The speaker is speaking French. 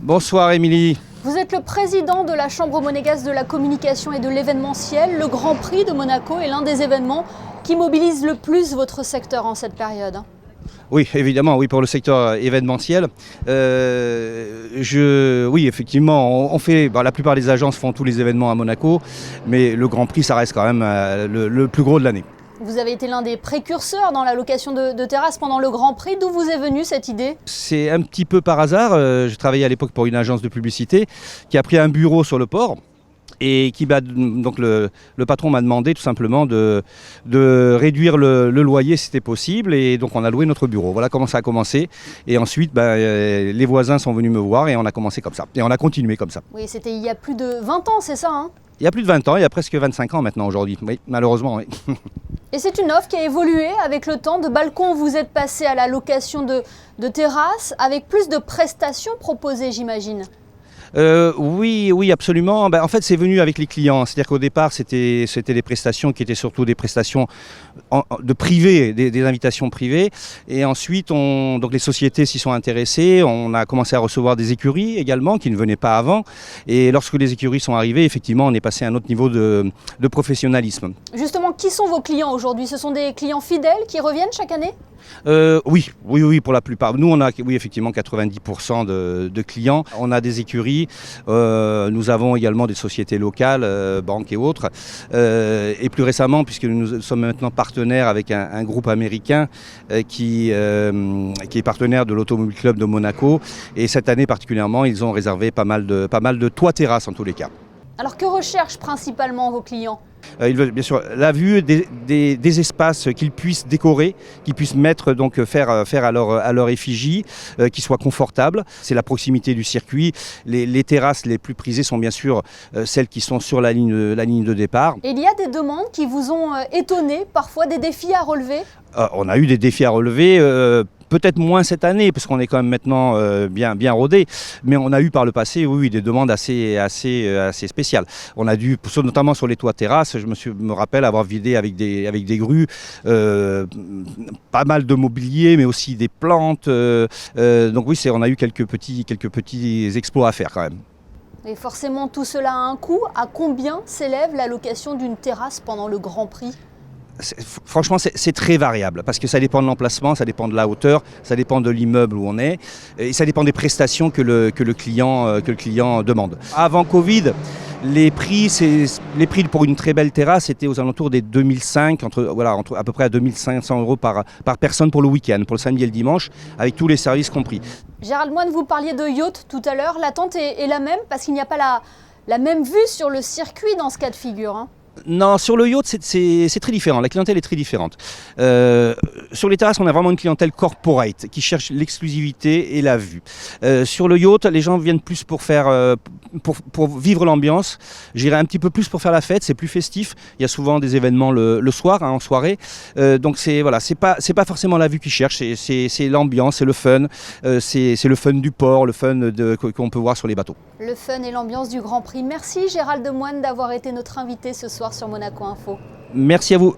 Bonsoir Émilie. Vous êtes le président de la Chambre monégasque de la communication et de l'événementiel. Le Grand Prix de Monaco est l'un des événements qui mobilise le plus votre secteur en cette période. Oui, évidemment, oui, pour le secteur événementiel. Oui, effectivement, on fait, la plupart des agences font tous les événements à Monaco, mais le Grand Prix, ça reste quand même le plus gros de l'année. Vous avez été l'un des précurseurs dans la location de terrasses pendant le Grand Prix. D'où vous est venue cette idée? C'est un petit peu par hasard. Je travaillais à l'époque pour une agence de publicité qui a pris un bureau sur le port. Et donc le patron m'a demandé tout simplement de réduire le loyer si c'était possible, et donc on a loué notre bureau. Voilà comment ça a commencé. Et ensuite, les voisins sont venus me voir et on a commencé comme ça. Et on a continué comme ça. Oui, c'était il y a plus de 20 ans, c'est ça, hein? Il y a plus de 20 ans, il y a presque 25 ans maintenant aujourd'hui. Oui, malheureusement, oui. Et c'est une offre qui a évolué avec le temps. De balcon, vous êtes passé à la location de terrasses avec plus de prestations proposées, j'imagine. Oui, absolument. En fait, c'est venu avec les clients. C'est-à-dire qu'au départ, c'était des prestations qui étaient surtout des prestations de privé, des invitations privées. Et ensuite, donc les sociétés s'y sont intéressées. On a commencé à recevoir des écuries également, qui ne venaient pas avant. Et lorsque les écuries sont arrivées, effectivement, on est passé à un autre niveau de professionnalisme. Justement, qui sont vos clients aujourd'hui? Ce sont des clients fidèles qui reviennent chaque année? Oui, pour la plupart. Nous, on a effectivement 90% de clients. On a des écuries, nous avons également des sociétés locales, banques et autres. Et plus récemment, puisque nous sommes maintenant partenaires avec un groupe américain qui est partenaire de l'Automobile Club de Monaco. Et cette année particulièrement, ils ont réservé pas mal de toits-terrasses en tous les cas. Alors que recherchent principalement vos clients? Ils veulent bien sûr la vue des espaces qu'ils puissent décorer, qu'ils puissent mettre, donc faire à leur effigie, qui soient confortables. C'est la proximité du circuit. Les terrasses les plus prisées sont bien sûr celles qui sont sur la ligne de départ. Et il y a des demandes qui vous ont étonné, parfois des défis à relever? On a eu des défis à relever. Peut-être moins cette année, parce qu'on est quand même maintenant bien rodé, mais on a eu par le passé, oui, des demandes assez spéciales. On a dû, notamment sur les toits terrasses, je me rappelle avoir vidé avec des grues pas mal de mobilier, mais aussi des plantes. Donc oui, on a eu quelques petits exploits à faire quand même. Et forcément, tout cela a un coût. À combien s'élève la location d'une terrasse pendant le Grand Prix? Franchement, c'est très variable parce que ça dépend de l'emplacement, ça dépend de la hauteur, ça dépend de l'immeuble où on est et ça dépend des prestations que le client demande. Avant Covid, les prix pour une très belle terrasse étaient aux alentours des 2005, entre à peu près à 2500 € par personne pour le week-end, pour le samedi et le dimanche, avec tous les services compris. Gérald Moine, vous parliez de yacht tout à l'heure. L'attente est la même parce qu'il n'y a pas la même vue sur le circuit dans ce cas de figure, hein. Non, sur le yacht, c'est très différent. La clientèle est très différente. Sur les terrasses, on a vraiment une clientèle corporate qui cherche l'exclusivité et la vue. Sur le yacht, les gens viennent plus pour vivre l'ambiance. J'irai un petit peu plus pour faire la fête. C'est plus festif. Il y a souvent des événements le soir, en soirée. Donc c'est pas forcément la vue qu'ils cherchent. C'est l'ambiance, c'est le fun. C'est le fun du port, le fun qu'on peut voir sur les bateaux. Le fun et l'ambiance du Grand Prix. Merci Gérald Moine d'avoir été notre invité ce soir sur Monaco Info. Merci à vous.